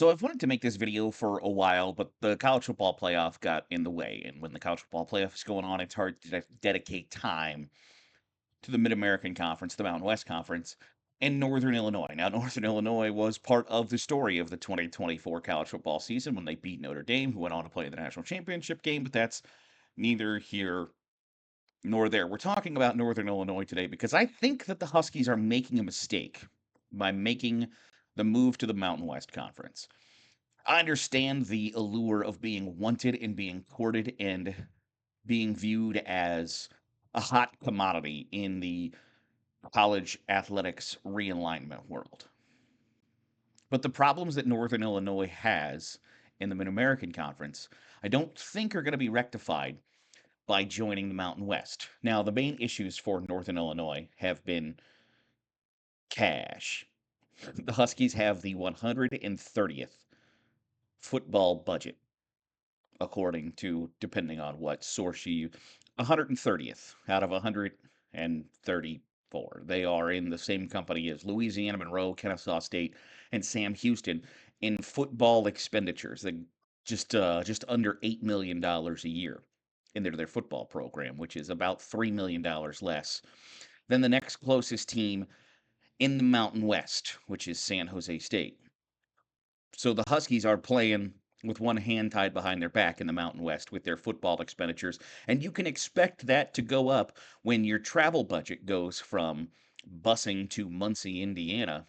So I've wanted to make this video for a while, but the college football playoff got in the way. And when the college football playoff is going on, it's hard to dedicate time to the Mid-American Conference, the Mountain West Conference, and Northern Illinois. Now, Northern Illinois was part of the story of the 2024 college football season when they beat Notre Dame, who went on to play in the national championship game, but that's neither here nor there. We're talking about Northern Illinois today because I think that the Huskies are making a mistake by making the move to the Mountain West Conference. I understand the allure of being wanted and being courted and being viewed as a hot commodity in the college athletics realignment world. But the problems that Northern Illinois has in the Mid American Conference, I don't think are going to be rectified by joining the Mountain West. Now, the main issues for Northern Illinois have been cash. The Huskies have the 130th football budget according to depending on what source you 130th out of 134. They are in the same company as Louisiana Monroe, Kennesaw State, and Sam Houston in football expenditures. They just under $8 million a year into their football program, which is about $3 million less than the next closest team in the Mountain West, which is San Jose State. So the Huskies are playing with one hand tied behind their back in the Mountain West with their football expenditures. And you can expect that to go up when your travel budget goes from busing to Muncie, Indiana,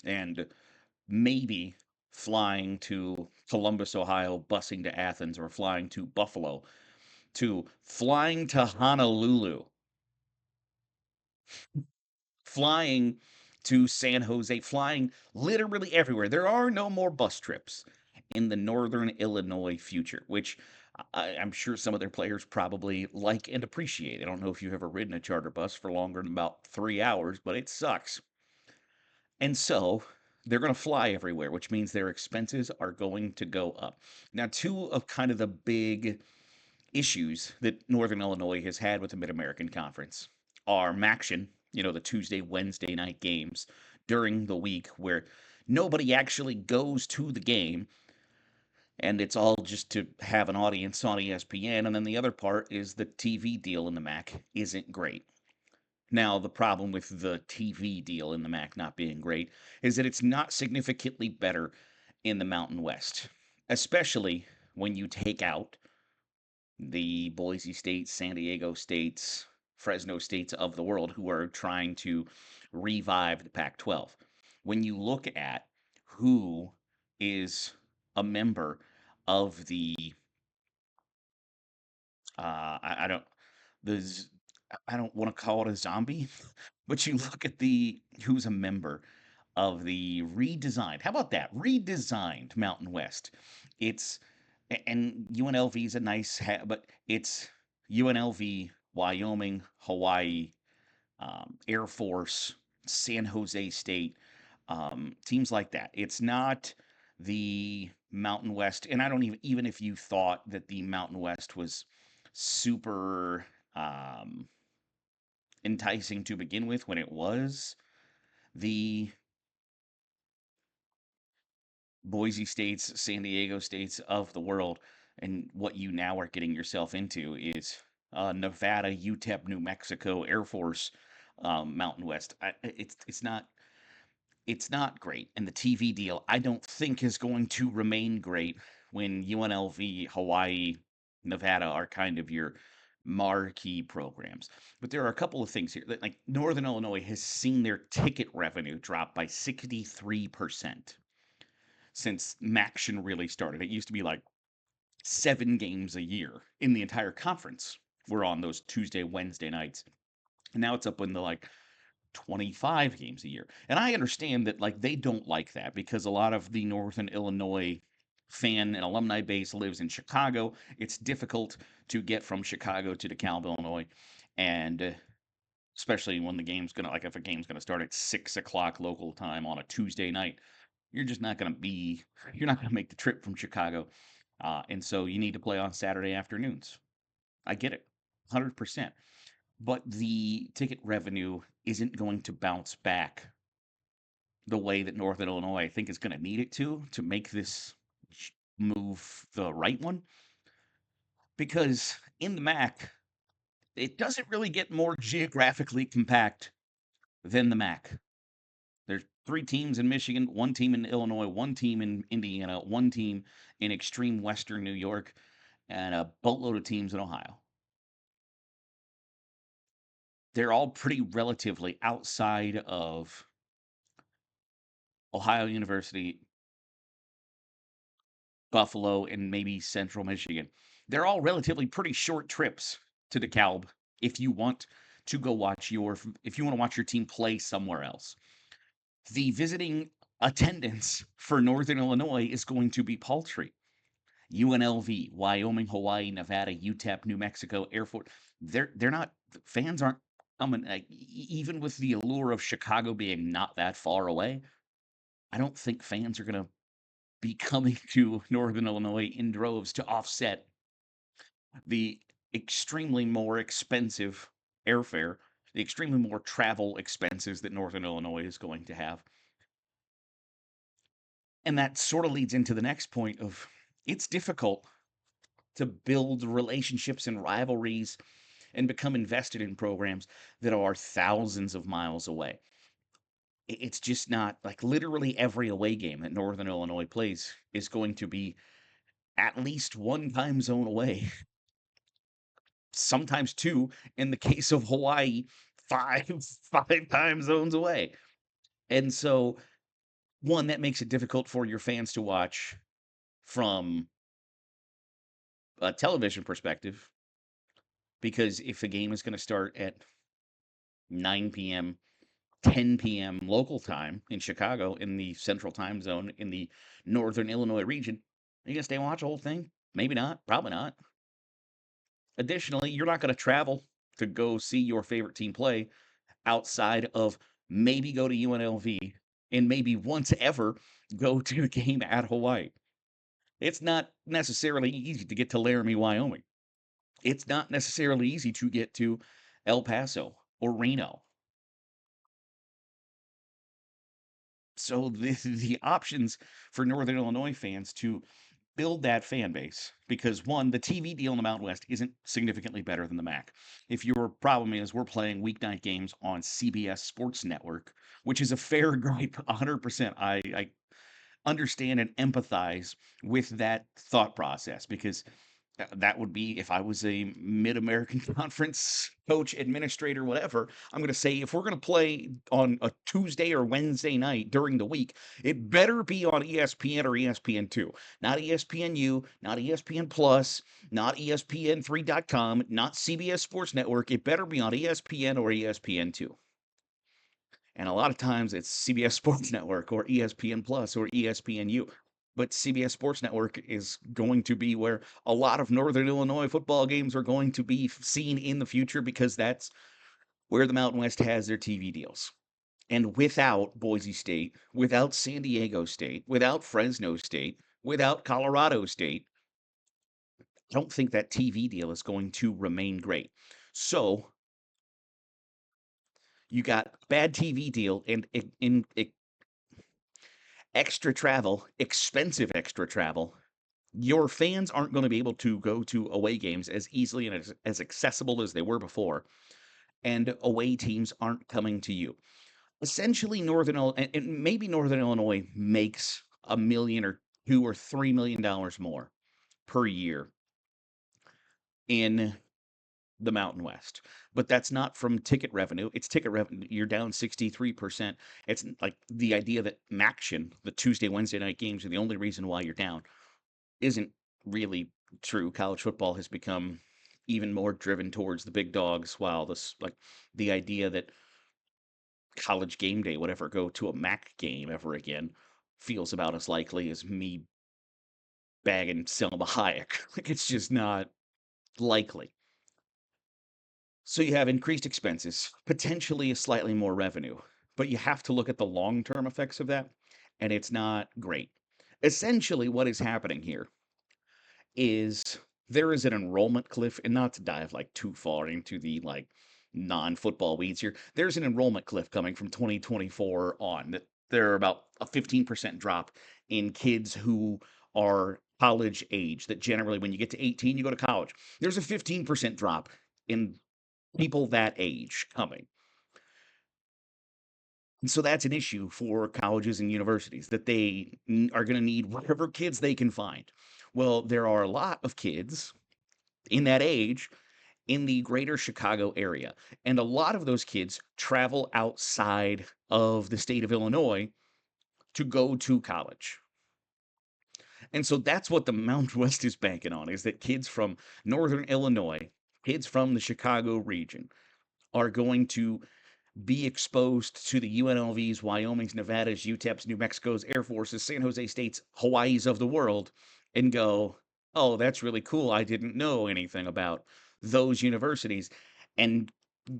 and maybe flying to Columbus, Ohio, busing to Athens, or flying to Buffalo, to flying to Honolulu, flying to San Jose, flying literally everywhere. There are no more bus trips in the Northern Illinois future, which I'm sure some of their players probably like and appreciate. I don't know if you've ever ridden a charter bus for longer than about 3 hours, but it sucks. And so they're going to fly everywhere, which means their expenses are going to go up. Now, two of kind of the big issues that Northern Illinois has had with the Mid American Conference are Maction, the Tuesday, Wednesday night games during the week where nobody actually goes to the game and it's all just to have an audience on ESPN. And then the other part is the TV deal in the MAC isn't great. Now, the problem with the TV deal in the MAC not being great is that it's not significantly better in the Mountain West, especially when you take out the Boise States, San Diego States, Fresno States of the world who are trying to revive the Pac 12. When you look at who is a member of I don't, the, I don't want to call it a zombie, but you look at who's a member of the redesigned, how about that? Redesigned Mountain West. It's and UNLV is a nice but it's UNLV, Wyoming, Hawaii, Air Force, San Jose State, teams like that. It's not the Mountain West, and I don't even if you thought that the Mountain West was super enticing to begin with when it was the Boise States, San Diego States of the world, and what you now are getting yourself into is Nevada, UTEP, New Mexico, Air Force, Mountain West. It's not great, and the TV deal I don't think is going to remain great when UNLV, Hawaii, Nevada are kind of your marquee programs. But there are a couple of things here that like Northern Illinois has seen their ticket revenue drop by 63% since Maction really started. It used to be like 7 games a year in the entire conference were on those Tuesday, Wednesday nights. And now it's up in the like 25 games a year. And I understand that like they don't like that because a lot of the Northern Illinois fan and alumni base lives in Chicago. It's difficult to get from Chicago to DeKalb, Illinois. And especially when the game's gonna like if a game's gonna start at 6 o'clock local time on a Tuesday night, you're not gonna make the trip from Chicago, and so you need to play on Saturday afternoons. I get it, 100%. But the ticket revenue isn't going to bounce back the way that Northern Illinois, I think, is going to need it to make this move the right one. Because in the MAC, it doesn't really get more geographically compact than the MAC. There's three teams in Michigan, one team in Illinois, one team in Indiana, one team in extreme western New York, and a boatload of teams in Ohio. They're all pretty relatively outside of Ohio University, Buffalo, and maybe Central Michigan. They're all relatively pretty short trips to DeKalb if you want to go watch if you want to watch your team play somewhere else. The visiting attendance for Northern Illinois is going to be paltry. UNLV, Wyoming, Hawaii, Nevada, UTEP, New Mexico, Air Force. They're not fans aren't coming even with the allure of Chicago being not that far away. I don't think fans are going to be coming to Northern Illinois in droves to offset the extremely more expensive airfare, the extremely more travel expenses that Northern Illinois is going to have. And that sort of leads into the next point of it's difficult to build relationships and rivalries and become invested in programs that are thousands of miles away. It's just not like literally every away game that Northern Illinois plays is going to be at least one time zone away, sometimes two. In the case of Hawaii, five five time zones away. And so, one that makes it difficult for your fans to watch from a television perspective, because if the game is going to start at 9 p.m., 10 p.m. local time in Chicago, in the central time zone, in the northern Illinois region, are you going to stay and watch the whole thing? Maybe not. Probably not. Additionally, you're not going to travel to go see your favorite team play outside of maybe go to UNLV and maybe once ever go to a game at Hawaii. It's not necessarily easy to get to Laramie, Wyoming. It's not necessarily easy to get to El Paso or Reno. So the options for Northern Illinois fans to build that fan base, because one, the TV deal in the Mountain West isn't significantly better than the MAC. If your problem is we're playing weeknight games on CBS Sports Network, which is a fair gripe, 100%. I understand and empathize with that thought process, because that would be if I was a Mid-American Conference coach, administrator, whatever. I'm going to say if we're going to play on a Tuesday or Wednesday night during the week, it better be on ESPN or ESPN2, not ESPNU, not ESPN Plus, not ESPN3.com, not CBS Sports Network. It better be on ESPN or ESPN2. And a lot of times it's CBS Sports Network or ESPN Plus or ESPNU. But CBS Sports Network is going to be where a lot of Northern Illinois football games are going to be seen in the future, because that's where the Mountain West has their TV deals. And without Boise State, without San Diego State, without Fresno State, without Colorado State, I don't think that TV deal is going to remain great. So you got bad TV deal and in extra travel, expensive extra travel. Your fans aren't going to be able to go to away games as easily and as accessible as they were before, and away teams aren't coming to you. Essentially, and maybe Northern Illinois makes $1 million or $2 or $3 million more per year in the Mountain West. But that's not from ticket revenue. It's ticket revenue. You're down 63%. It's like the idea that MACtion, the Tuesday, Wednesday night games, are the only reason why you're down isn't really true. College football has become even more driven towards the big dogs, while the idea that college game day would ever go to a MAC game ever again feels about as likely as me bagging Selma Hayek. Like, it's just not likely. So you have increased expenses, potentially a slightly more revenue, but you have to look at the long-term effects of that, and it's not great. Essentially, what is happening here is there is an enrollment cliff, and not to dive like too far into the non-football weeds here. There's an enrollment cliff coming from 2024 on that There are about a 15% drop in kids who are college age, that generally when you get to 18, you go to college. There's a 15% drop in people that age coming. And so that's an issue for colleges and universities, that they are going to need whatever kids they can find. Well, there are a lot of kids in that age in the greater Chicago area. And a lot of those kids travel outside of the state of Illinois to go to college. And so that's what the Mountain West is banking on, is that kids from Northern Illinois, kids from the Chicago region are going to be exposed to the UNLVs, Wyoming's, Nevada's, UTEP's, New Mexico's, Air Force's, San Jose State's, Hawaii's of the world, and go, oh, that's really cool. I didn't know anything about those universities, and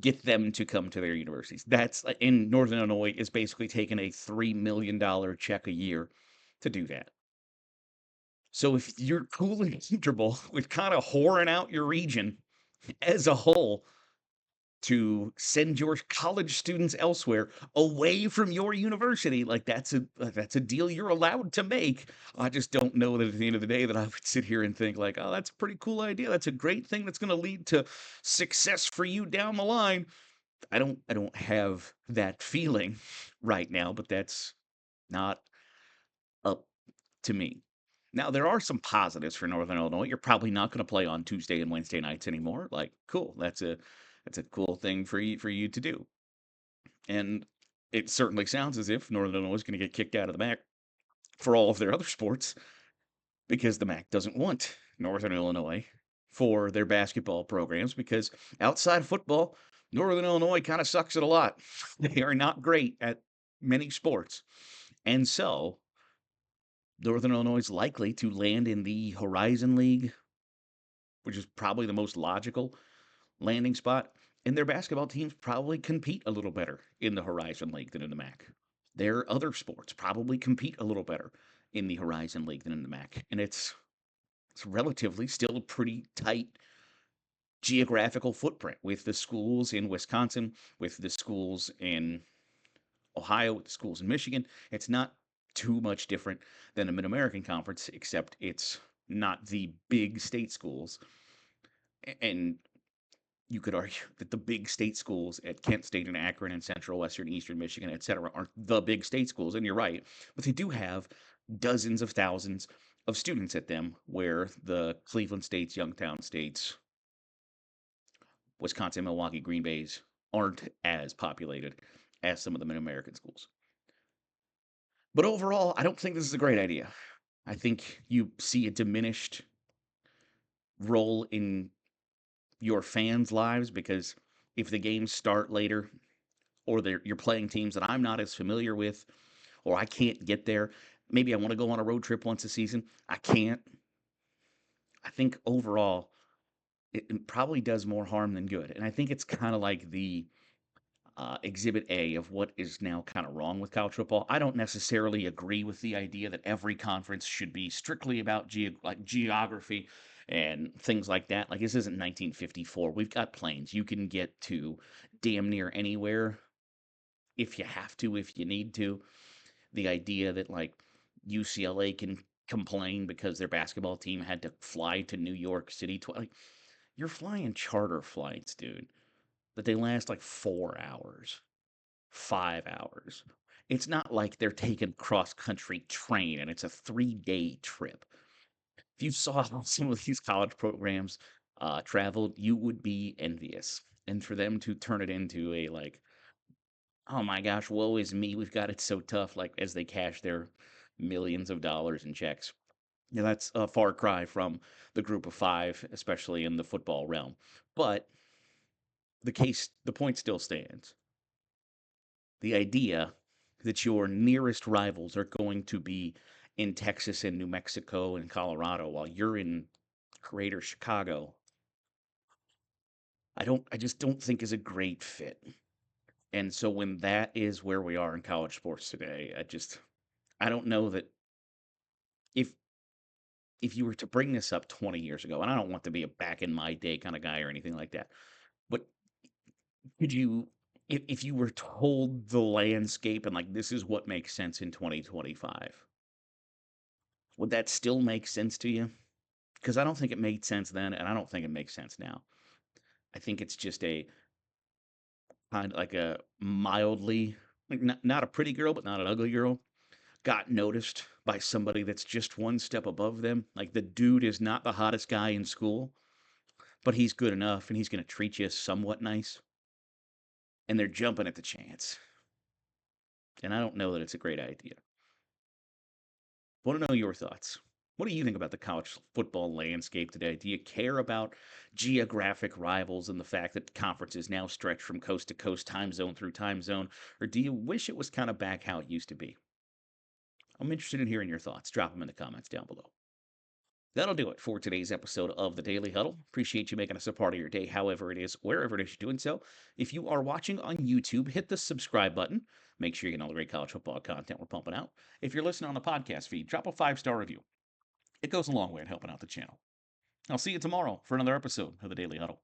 get them to come to their universities. That's in Northern Illinois is basically taking a $3 million check a year to do that. So if you're cool and comfortable with kind of whoring out your region as a whole to send your college students elsewhere away from your university, like that's a deal you're allowed to make. I just don't know that at the end of the day that I would sit here and think like, oh, that's a pretty cool idea. That's a great thing that's going to lead to success for you down the line. I don't have that feeling right now, but that's not up to me. Now, there are some positives for Northern Illinois. You're probably not going to play on Tuesday and Wednesday nights anymore. Like, cool. That's a cool thing for you to do. And it certainly sounds as if Northern Illinois is going to get kicked out of the MAC for all of their other sports, because the MAC doesn't want Northern Illinois for their basketball programs, because outside of football, Northern Illinois kind of sucks at a lot. They are not great at many sports. And so Northern Illinois is likely to land in the Horizon League, which is probably the most logical landing spot. And their basketball teams probably compete a little better in the Horizon League than in the MAC. Their other sports probably compete a little better in the Horizon League than in the MAC. And it's relatively still a pretty tight geographical footprint, with the schools in Wisconsin, with the schools in Ohio, with the schools in Michigan. It's not too much different than a Mid American Conference, except it's not the big state schools. And you could argue that the big state schools at Kent State and Akron and Central, Western, Eastern Michigan, etc., aren't the big state schools, and you're right. But they do have dozens of thousands of students at them, where the Cleveland States, Youngstown States, Wisconsin, Milwaukee, Green Bays aren't as populated as some of the Mid American schools. But overall, I don't think this is a great idea. I think you see a diminished role in your fans' lives, because if the games start later, or you're playing teams that I'm not as familiar with, or I can't get there, maybe I want to go on a road trip once a season, I can't. I think overall, it probably does more harm than good. And I think it's kind of like the exhibit A of what is now kind of wrong with college football. I don't necessarily agree with the idea that every conference should be strictly about like geography and things like that. Like, this isn't 1954. We've got planes. You can get to damn near anywhere if you have to, if you need to. The idea that like UCLA can complain because their basketball team had to fly to New York City, like, you're flying charter flights, dude, but they last like 4 hours. 5 hours. It's not like they're taking cross country train and it's a 3 day trip. If you saw how some of these college programs traveled, you would be envious. And for them to turn it into a like, oh my gosh, woe is me, we've got it so tough, like as they cash their millions of dollars in checks. Yeah, that's a far cry from the group of five, especially in the football realm. But the point still stands. The idea that your nearest rivals are going to be in Texas and New Mexico and Colorado while you're in greater Chicago, I just don't think is a great fit. And so when that is where we are in college sports today, I don't know that if if you were to bring this up 20 years ago, and I don't want to be a back in my day kind of guy or anything like that, but could you If you were told the landscape and like this is what makes sense in 2025, would that still make sense to you? Because I don't think it made sense then, and I don't think it makes sense now. I think it's just a kind of like a mildly, like not a pretty girl, but not an ugly girl, got noticed by somebody that's just one step above them. Like the dude is not the hottest guy in school, but he's good enough and he's going to treat you somewhat nice. And they're jumping at the chance. And I don't know that it's a great idea. Want to know your thoughts. What do you think about the college football landscape today? Do you care about geographic rivals and the fact that conferences now stretch from coast to coast, time zone through time zone? Or do you wish it was kind of back how it used to be? I'm interested in hearing your thoughts. Drop them in the comments down below. That'll do it for today's episode of the Daily Huddle. Appreciate you making us a part of your day, however it is, wherever it is you're doing so. If you are watching on YouTube, hit the subscribe button. Make sure you get all the great college football content we're pumping out. If you're listening on the podcast feed, drop a 5-star review. It goes a long way in helping out the channel. I'll see you tomorrow for another episode of the Daily Huddle.